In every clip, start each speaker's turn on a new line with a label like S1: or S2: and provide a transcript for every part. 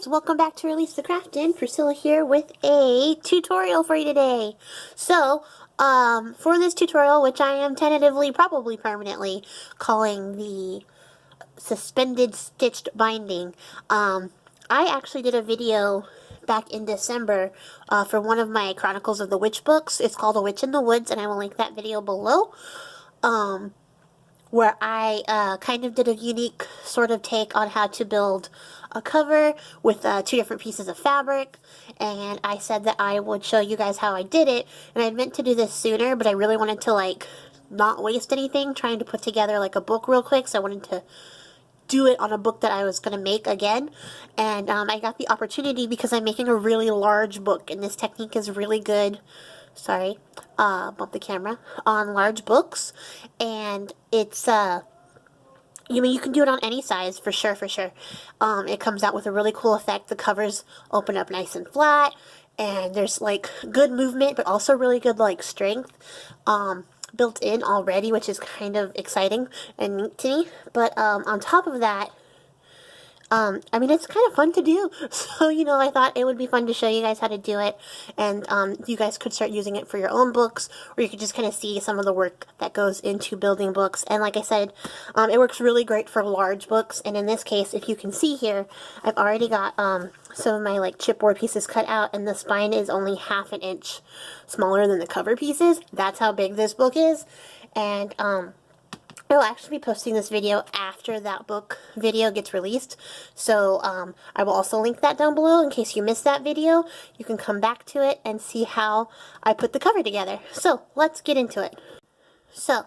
S1: guys, welcome back to Release the Craftin. Priscilla here with a tutorial for you today. So, for this tutorial, which I am tentatively, probably permanently, calling the suspended stitched binding, I actually did a video back in December for one of my Chronicles of the Witch books. It's called A Witch in the Woods, and I will link that video below. Where I kind of did a unique sort of take on how to build a cover with two different pieces of fabric, and I said that I would show you guys how I did it, and I meant to do this sooner, but I really wanted to like not waste anything trying to put together like a book real quick, so I wanted to do it on a book that I was going to make again, and I got the opportunity because I'm making a really large book, and this technique is really good. Sorry, bump the camera, on large books, and it's, you can do it on any size, for sure. It comes out with a really cool effect. The covers open up nice and flat, and there's, like, good movement, but also really good, like, strength, built in already, which is kind of exciting and neat to me. But, on top of that, I mean, it's kind of fun to do, so, I thought it would be fun to show you guys how to do it, and, you guys could start using it for your own books, or you could just kind of see some of the work that goes into building books, and like I said, it works really great for large books, and in this case, if you can see here, I've already got, some of my, like, chipboard pieces cut out, and the spine is only ½ an inch smaller than the cover pieces. That's how big this book is, and, I will actually be posting this video after that book video gets released, so I will also link that down below in case you missed that video. You can come back to it and see how I put the cover together. So, let's get into it. So,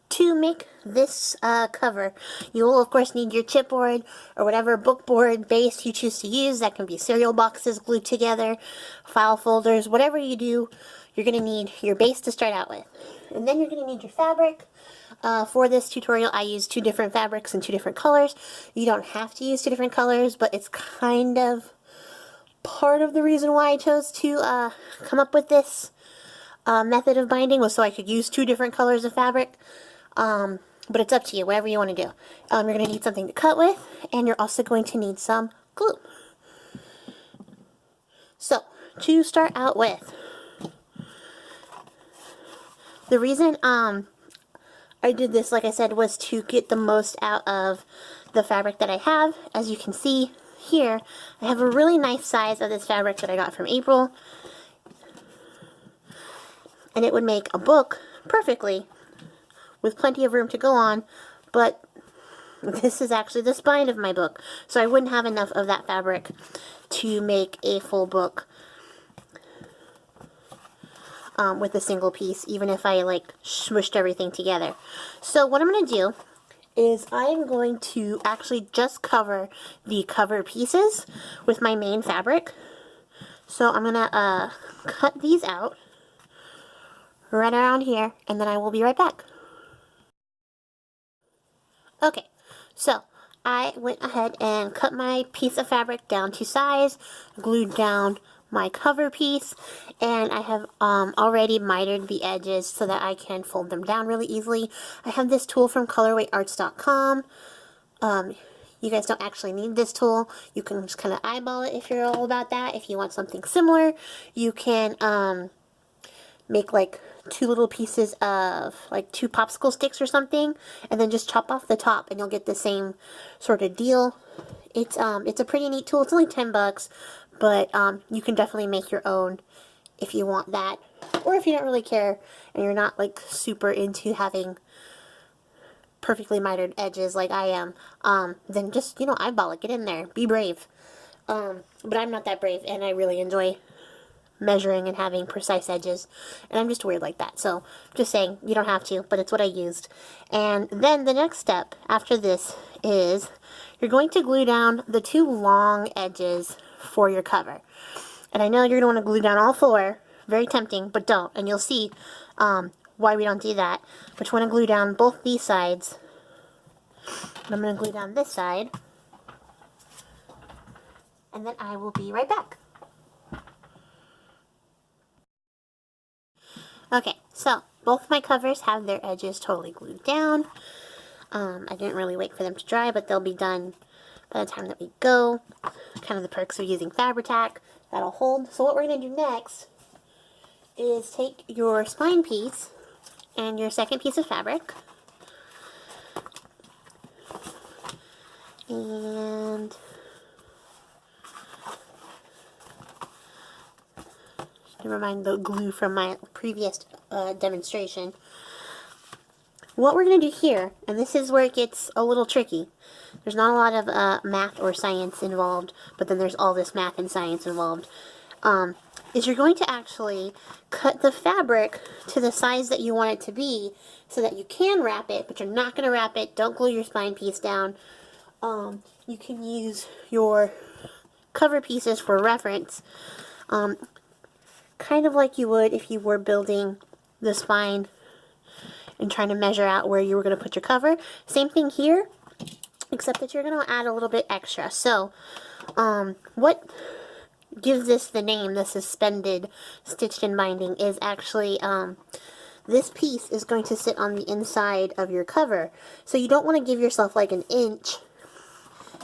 S1: to make this cover, you will of course need your chipboard or whatever bookboard base you choose to use. That can be cereal boxes glued together, file folders, whatever you do, you're going to need your base to start out with. And then you're going to need your fabric. For this tutorial, I used 2 different fabrics in 2 different colors. You don't have to use 2 different colors, but it's kind of part of the reason why I chose to come up with this method of binding, was so I could use 2 different colors of fabric. But it's up to you, whatever you want to do. You're going to need something to cut with, and you're also going to need some glue. So, to start out with, the reason I did this, like I said, was to get the most out of the fabric that I have. As you can see here, I have a really nice size of this fabric that I got from April, and it would make a book perfectly with plenty of room to go on, but this is actually the spine of my book, so I wouldn't have enough of that fabric to make a full book with a single piece, even if I like smushed everything together. So what I'm going to do is I'm going to actually just cover the cover pieces with my main fabric. So I'm going to cut these out right around here, and then I will be right back. Okay, so I went ahead and cut my piece of fabric down to size, glued down my cover piece, and I have already mitered the edges so that I can fold them down really easily. I have this tool from colorwayarts.com. You guys don't actually need this tool. You can just kind of eyeball it if you're all about that. If you want something similar, you can make like 2 little pieces of like 2 popsicle sticks or something, and then just chop off the top, and you'll get the same sort of deal. It's a pretty neat tool. It's only $10, but you can definitely make your own if you want that, or if you don't really care and you're not like super into having perfectly mitered edges like I am, then just, eyeball it, get in there, be brave. But I'm not that brave, and I really enjoy measuring and having precise edges, and I'm just weird like that, so just saying, you don't have to, but it's what I used. And then the next step after this is you're going to glue down the 2 long edges for your cover. And I know you're going to want to glue down all 4, very tempting, but don't, and you'll see why we don't do that. But you want to glue down both these sides. And I'm going to glue down this side, and then I will be right back. Okay, so both my covers have their edges totally glued down. I didn't really wait for them to dry, but they'll be done by the time that we go. kind of the perks of using Fabri-Tac. That'll hold. So what we're going to do next is take your spine piece and your second piece of fabric, and to remind the glue from my previous demonstration. What we're going to do here, and this is where it gets a little tricky. There's not a lot of math or science involved, but then there's all this math and science involved. Is you're going to actually cut the fabric to the size that you want it to be so that you can wrap it, but you're not going to wrap it. Don't glue your spine piece down. You can use your cover pieces for reference, kind of like you would if you were building the spine and trying to measure out where you were going to put your cover. Same thing here, except that you're going to add a little bit extra. So, what gives this the name, the suspended stitched in binding, is actually, this piece is going to sit on the inside of your cover. So you don't want to give yourself like an inch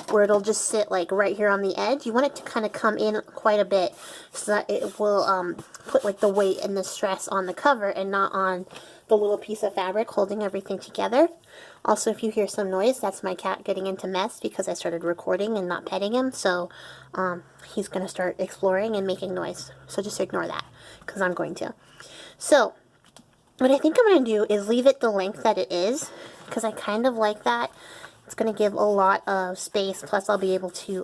S1: where it'll just sit like right here on the edge. You want it to kind of come in quite a bit so that it will put like the weight and the stress on the cover and not on the little piece of fabric holding everything together. Also, if you hear some noise, that's my cat getting into mess because I started recording and not petting him. So he's going to start exploring and making noise. So just ignore that because I'm going to. So what I think I'm going to do is leave it the length that it is because I kind of like that. It's going to give a lot of space, plus I'll be able to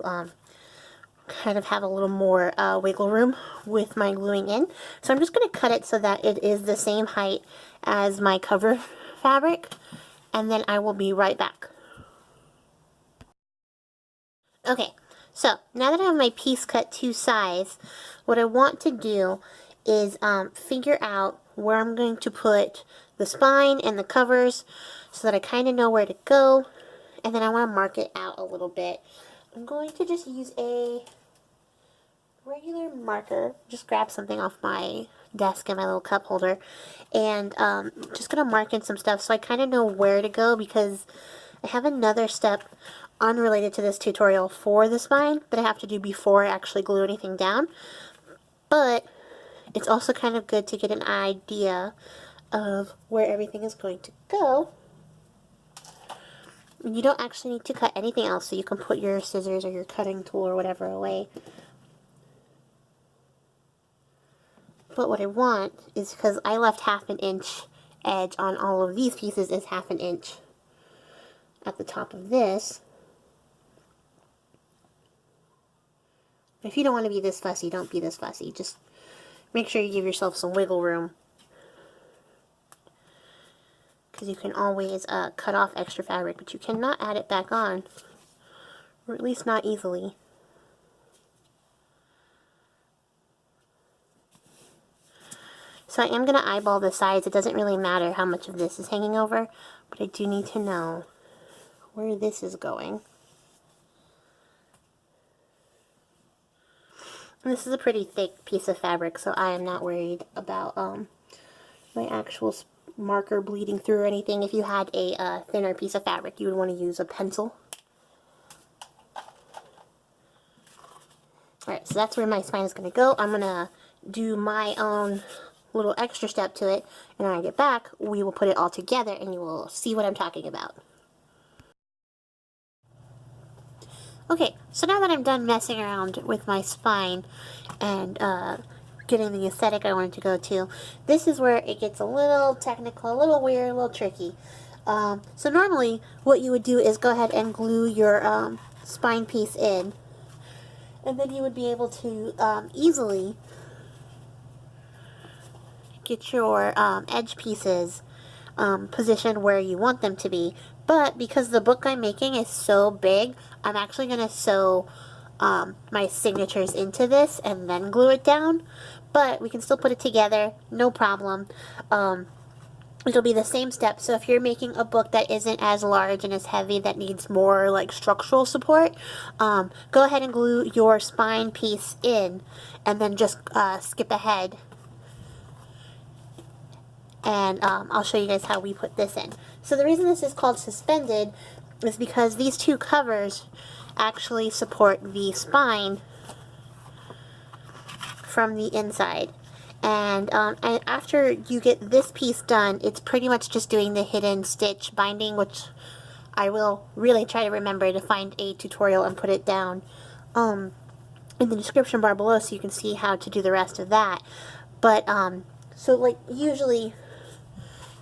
S1: kind of have a little more wiggle room with my gluing in. So I'm just going to cut it so that it is the same height as my cover fabric, and then I will be right back. Okay, so now that I have my piece cut to size, what I want to do is figure out where I'm going to put the spine and the covers so that I kind of know where to go. And then I want to mark it out a little bit. I'm going to just use a regular marker. Just grab something off my desk and my little cup holder. And just going to mark in some stuff so I kind of know where to go, because I have another step unrelated to this tutorial for the spine that I have to do before I actually glue anything down. But it's also kind of good to get an idea of where everything is going to go. You don't actually need to cut anything else, so you can put your scissors or your cutting tool or whatever away. But what I want is, because I left 1/2 inch edge on all of these pieces, is 1/2 inch at the top of this. If you don't want to be this fussy, don't be this fussy. Just make sure you give yourself some wiggle room, because you can always cut off extra fabric, but you cannot add it back on, or at least not easily. So I am going to eyeball the sides. It doesn't really matter how much of this is hanging over, but I do need to know where this is going. And this is a pretty thick piece of fabric, so I am not worried about my actual marker bleeding through or anything. If you had a thinner piece of fabric, you would want to use a pencil. Alright, so that's where my spine is going to go. I'm going to do my own little extra step to it, and when I get back, we will put it all together and you will see what I'm talking about. Okay, so now that I'm done messing around with my spine and getting the aesthetic I wanted to go to, this is where it gets a little technical, a little weird, a little tricky. So normally what you would do is go ahead and glue your spine piece in, and then you would be able to easily get your edge pieces positioned where you want them to be. But because the book I'm making is so big, I'm actually going to sew my signatures into this and then glue it down. But we can still put it together, no problem. It'll be the same step. So if you're making a book that isn't as large and as heavy, that needs more like structural support, go ahead and glue your spine piece in and then just skip ahead. And I'll show you guys how we put this in. So the reason this is called suspended is because these two covers actually support the spine from the inside. And after you get this piece done, it's pretty much just doing the hidden stitch binding, which I will really try to remember to find a tutorial and put it down in the description bar below so you can see how to do the rest of that. But, so like usually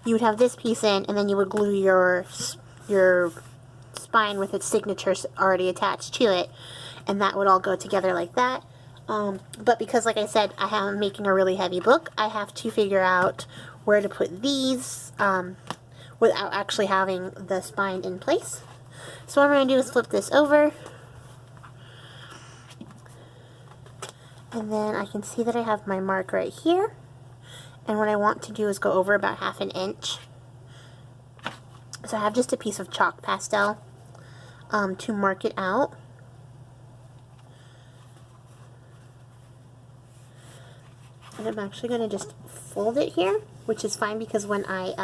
S1: you would have this piece in and then you would glue your spine with its signatures already attached to it, and that would all go together like that. But because, like I said, I am making a really heavy book, I have to figure out where to put these without actually having the spine in place. So what I'm going to do is flip this over, and then I can see that I have my mark right here, and what I want to do is go over about 1/2 inch. So I have just a piece of chalk pastel to mark it out. And I'm actually going to just fold it here, which is fine because when I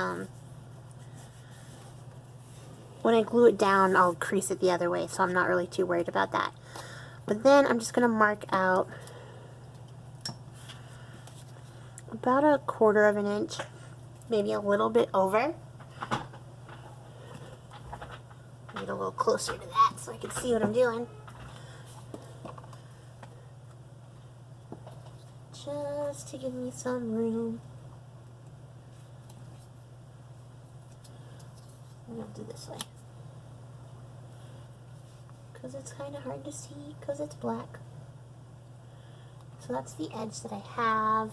S1: glue it down, I'll crease it the other way, so I'm not really too worried about that. But then I'm just going to mark out about 1/4 inch, maybe a little bit over. Get a little closer to that so I can see what I'm doing. Just to give me some room. I'm going to do this way, because it's kind of hard to see because it's black. So that's the edge that I have.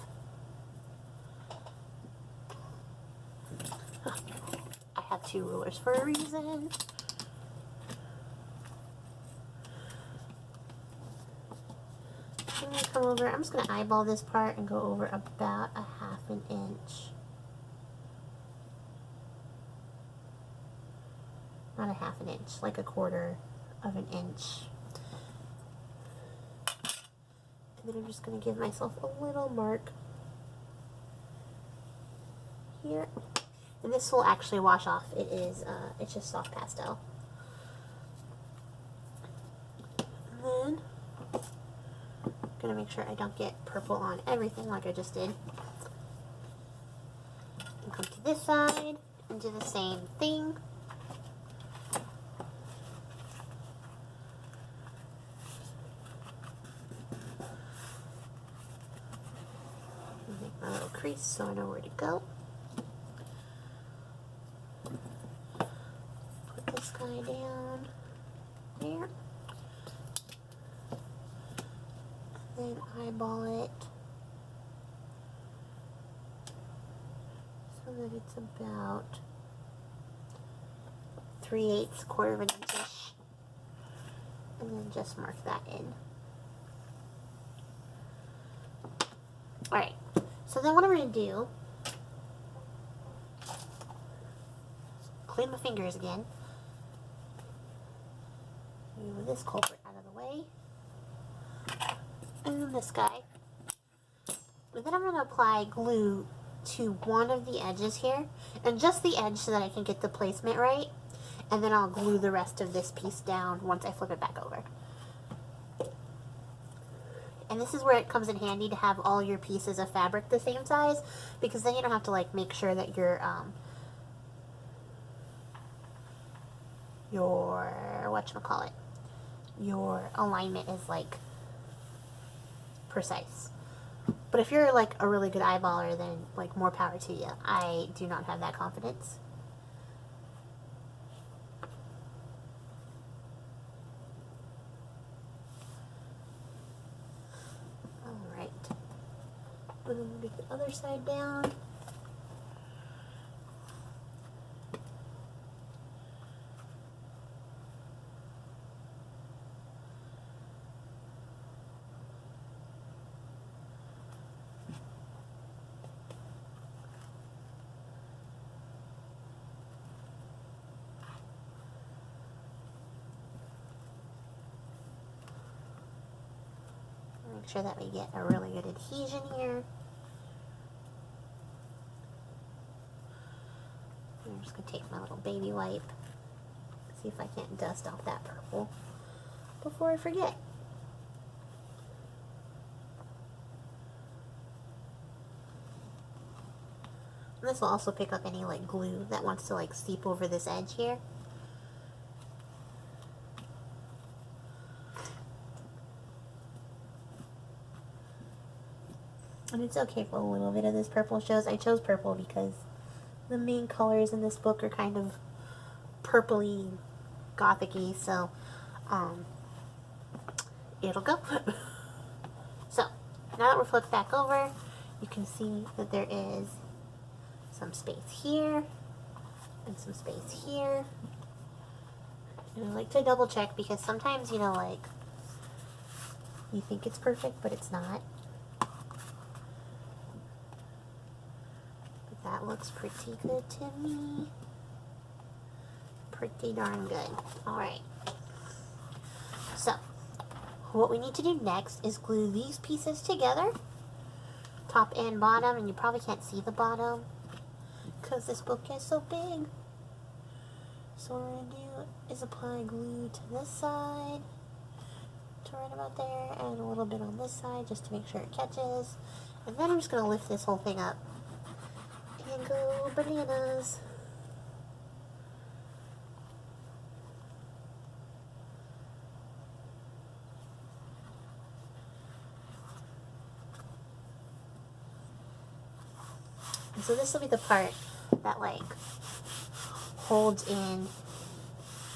S1: I have 2 rulers for a reason. I'm going to come over, I'm just going to eyeball this part and go over about 1/2 inch. Not 1/2 inch, like 1/4 inch. And then I'm just going to give myself a little mark here. And this will actually wash off. It's just soft pastel. And then I'm going to make sure I don't get purple on everything like I just did. And come to this side and do the same thing. Make my little crease so I know where to go. Put this guy down there. Then eyeball it so that it's about 3/8, 1/4 inch-ish, and then just mark that in. Alright, so then what I'm going to do, clean my fingers again, move this culprit out of the way, and this guy. And then I'm going to apply glue to one of the edges here, and just the edge so that I can get the placement right, and then I'll glue the rest of this piece down once I flip it back over. And this is where it comes in handy to have all your pieces of fabric the same size, because then you don't have to like make sure that your whatchamacallit, your alignment is like precise. But if you're like a really good eyeballer, then like more power to you. I do not have that confidence. Alright. Boom, get the other side down. Make sure that we get a really good adhesion here. I'm just going to take my little baby wipe, see if I can't dust off that purple. before I forget. And this will also pick up any like glue that wants to like seep over this edge here. And it's okay if a little bit of this purple shows. I chose purple because the main colors in this book are kind of purpley, gothic-y, so it'll go. So, now that we're flipped back over, you can see that there is some space here and some space here. And I like to double check because sometimes, you know, like, you think it's perfect, but it's not. But that looks pretty good to me. Pretty darn good. Alright. So, what we need to do next is glue these pieces together. Top and bottom, and you probably can't see the bottom because this book is so big. So what we're going to do is apply glue to this side, to right about there, and a little bit on this side just to make sure it catches. And then I'm just going to lift this whole thing up and go bananas. And so this will be the part that like holds in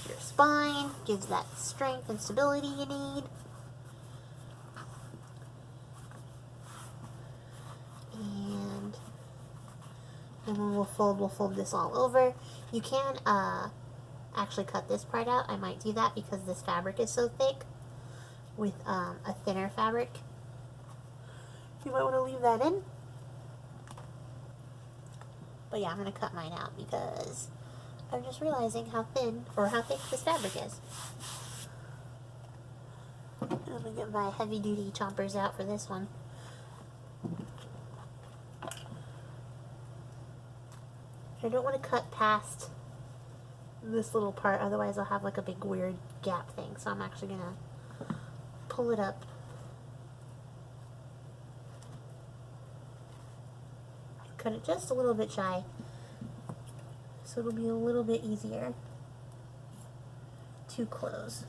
S1: your spine, gives that strength and stability you need. And when we'll fold this all over. You can actually cut this part out. I might do that because this fabric is so thick with a thinner fabric. You might want to leave that in. But yeah, I'm going to cut mine out because I'm just realizing how thin or how thick this fabric is. I'm going to get my heavy duty choppers out for this one. I don't want to cut past this little part, otherwise I'll have like a big weird gap thing. So I'm actually going to pull it up. Cut it just a little bit shy, so it'll be a little bit easier to close.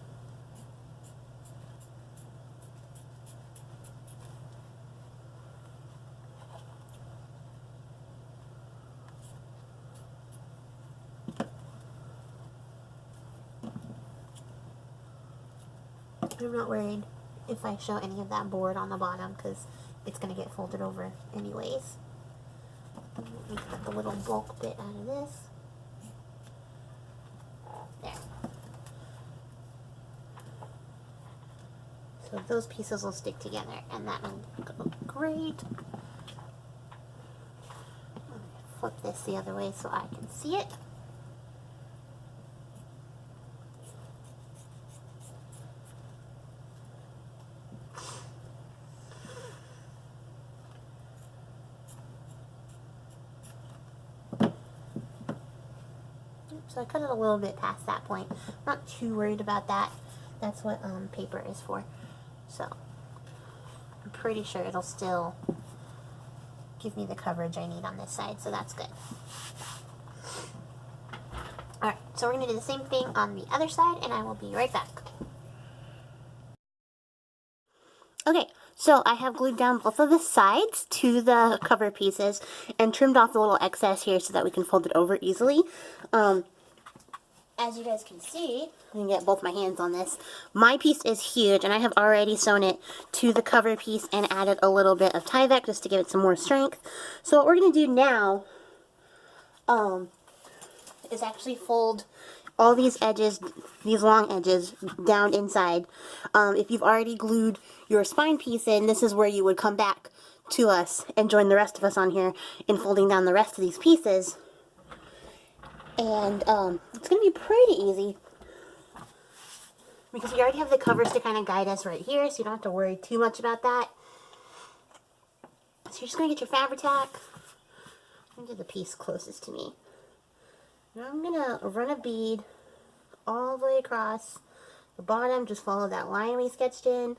S1: I'm not worried if I show any of that board on the bottom because it's going to get folded over anyways. Let me cut the little bulk bit out of this. There. So those pieces will stick together and that will go great. Let me flip this the other way so I can see it. So I cut it a little bit past that point. I'm not too worried about that. That's what paper is for. So I'm pretty sure it'll still give me the coverage I need on this side, so that's good. Alright, so we're going to do the same thing on the other side, and I will be right back. Okay, so I have glued down both of the sides to the cover pieces and trimmed off the little excess here so that we can fold it over easily. As you guys can see, I can get both my hands on this. My piece is huge, and I have already sewn it to the cover piece and added a little bit of Tyvek just to give it some more strength. So what we're going to do now is actually fold all these edges, these long edges, down inside. If you've already glued your spine piece in, this is where you would come back to us and join the rest of us on here in folding down the rest of these pieces. And it's going to be pretty easy because we already have the covers to kind of guide us right here, so you don't have to worry too much about that. So you're just going to get your fabric tack. I'm going to do the piece closest to me. And I'm going to run a bead all the way across the bottom, just follow that line we sketched in.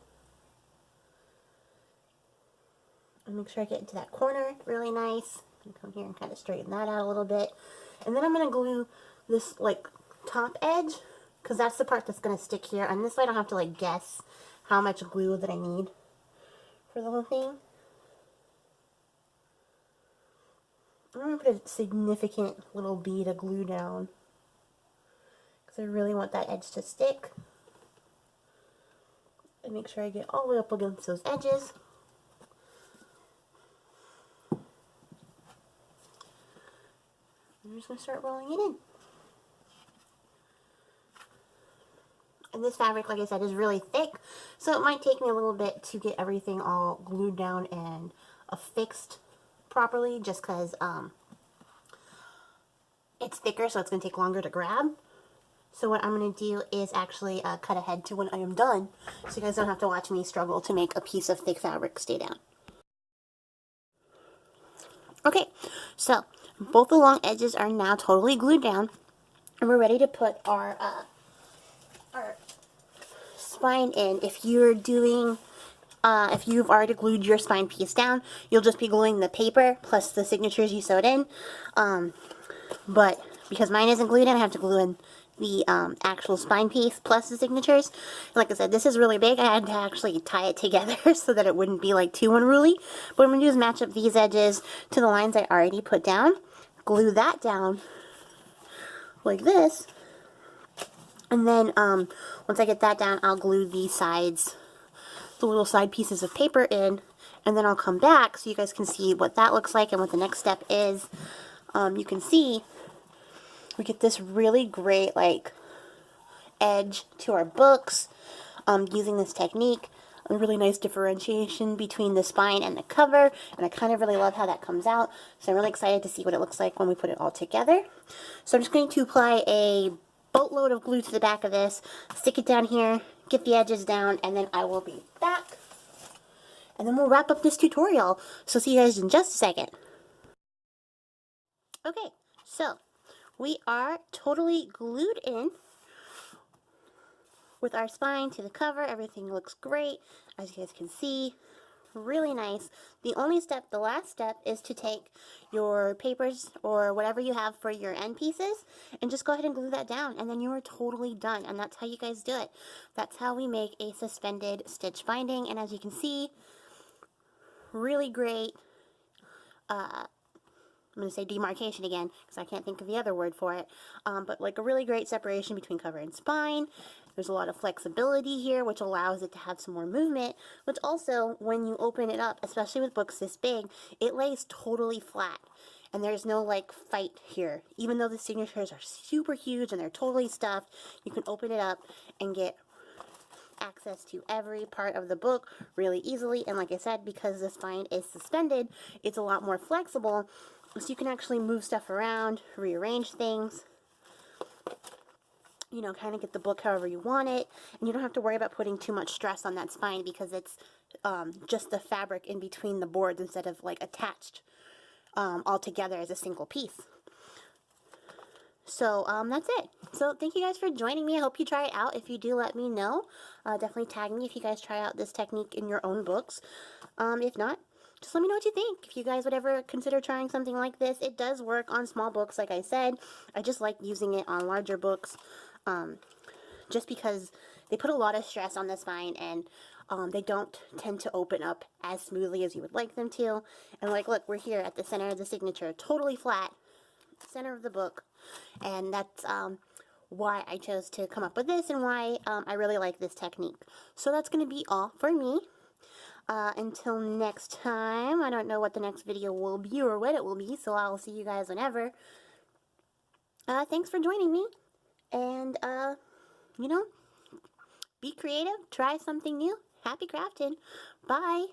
S1: And make sure I get into that corner really nice. And come here and kind of straighten that out a little bit. And then I'm going to glue this like top edge, because that's the part that's going to stick here. And this way I don't have to like guess how much glue that I need for the whole thing. I'm going to put a significant little bead of glue down, because I really want that edge to stick. And make sure I get all the way up against those edges. I'm just going to start rolling it in. And this fabric, like I said, is really thick, so it might take me a little bit to get everything all glued down and affixed properly, just because it's thicker, so it's going to take longer to grab. So what I'm going to do is actually cut ahead to when I am done, so you guys don't have to watch me struggle to make a piece of thick fabric stay down. Okay, so both the long edges are now totally glued down, and we're ready to put our spine in. If you're doing, if you've already glued your spine piece down, you'll just be gluing the paper plus the signatures you sewed in. But because mine isn't glued in, I have to glue in the actual spine piece plus the signatures. And like I said, this is really big. I had to actually tie it together so that it wouldn't be like too unruly. But what I'm going to do is match up these edges to the lines I already put down, glue that down like this, and then once I get that down, I'll glue the sides, the little side pieces of paper in, and then I'll come back so you guys can see what that looks like and what the next step is. You can see we get this really great like edge to our books using this technique. A really nice differentiation between the spine and the cover, and I kind of really love how that comes out. So I'm really excited to see what it looks like when we put it all together. So I'm just going to apply a boatload of glue to the back of this, stick it down here, get the edges down, and then I will be back. And then we'll wrap up this tutorial. So see you guys in just a second. Okay, so we are totally glued in with our spine to the cover. Everything looks great, as you guys can see. Really nice. The only step, the last step, is to take your papers or whatever you have for your end pieces and just go ahead and glue that down, and then you are totally done. And that's how you guys do it. That's how we make a suspended stitch binding. And as you can see, really great I'm going to say demarcation again because I can't think of the other word for it, but like a really great separation between cover and spine. There's a lot of flexibility here, which allows it to have some more movement, which also, when you open it up, especially with books this big, it lays totally flat. And there's no like fight here. Even though the signatures are super huge and they're totally stuffed, you can open it up and get access to every part of the book really easily. And like I said, because the spine is suspended, it's a lot more flexible, so you can actually move stuff around, rearrange things, you know, kind of get the book however you want it, and you don't have to worry about putting too much stress on that spine because it's just the fabric in between the boards instead of like attached all together as a single piece. So that's it. So thank you guys for joining me. I hope you try it out. If you do, let me know. Definitely tag me if you guys try out this technique in your own books. If not, just let me know what you think. If you guys would ever consider trying something like this, it does work on small books, like I said. I just like using it on larger books, just because they put a lot of stress on the spine, and they don't tend to open up as smoothly as you would like them to. And like, look, we're here at the center of the signature, totally flat, center of the book, and that's why I chose to come up with this and why I really like this technique. So that's going to be all for me. Until next time, I don't know what the next video will be or when it will be, so I'll see you guys whenever. Thanks for joining me, and, you know, be creative, try something new. Happy crafting. Bye.